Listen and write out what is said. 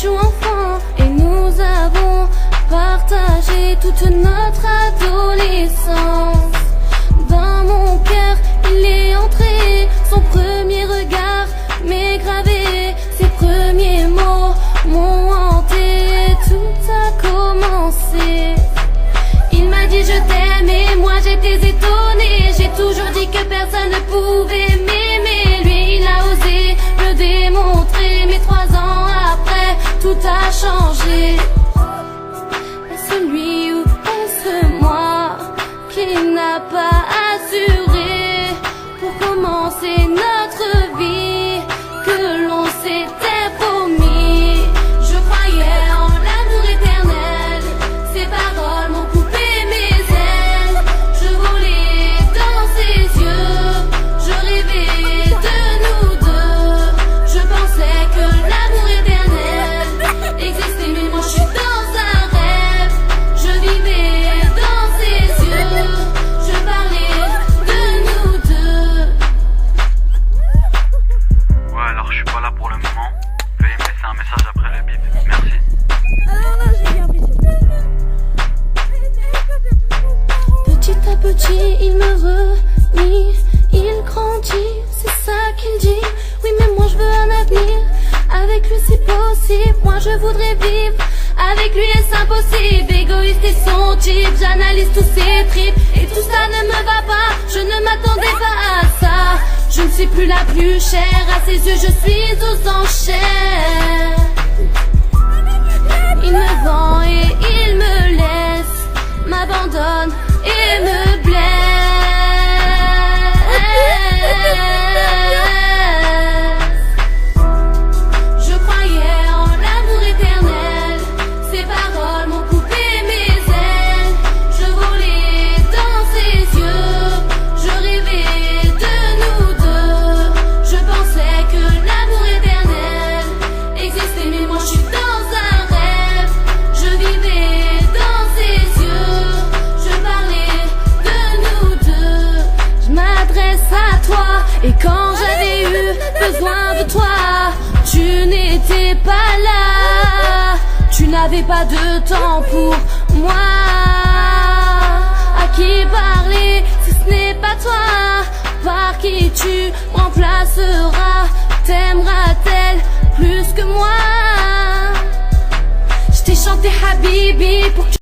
étions enfants et nous avons partagé toute notre adolescence. Dans mon cœur, il est entré, son premier regard m'est gravé, ses premiers mots m'ont hanté, tout a commencé. Il m'a dit je t'aime et moi j'étais étonnée, j'ai toujours dit que personne ne pouvait m'aimer. Lui il a osé me démontrer, mais 3 ans après tout a changé. Est-ce lui ou est-ce moi qui n'a pas assuré pour commencer notre vie que l'on s'était promis? Je croyais en l'amour éternel, ses paroles m'ont coupé mes ailes. Je volais dans ses yeux, je rêvais de nous deux. Je pensais que l'amour éternel existait, mais moi je suis dans un rêve. Je vivais dans ses yeux, je parlais de nous deux. Ouais, alors je suis pas là pour le moment. Veuillez me laisser un message après le bip. Merci. Petit à petit, il me renie, il grandit, c'est ça qu'il dit. Oui, mais moi je veux un avenir, avec lui c'est possible. Moi je voudrais vivre, avec lui est-ce impossible. Égoïste et son type, j'analyse tous ses tripes, et tout ça ne me va pas, je ne m'attendais pas à ça. Je ne suis plus la plus chère, à ses yeux je suis aux enchères. Il me vend et il me laisse, m'abandonne et me blesse. Je croyais en l'amour éternel, ses paroles m'ont coupé mes ailes. Je volais dans ses yeux, je rêvais de nous deux. Je pensais que l'amour éternel existait, mais moi je suis dans un rêve. Je vivais dans ses yeux, je parlais de nous deux. Je m'adresse à toi, et quand j'avais eu besoin de toi, tu n'étais pas là. Tu n'avais pas de temps pour moi. À qui parler si ce n'est pas toi? Par qui tu remplaceras? T'aimeras-t-elle plus que moi? Je t'ai chanté Habibi pour que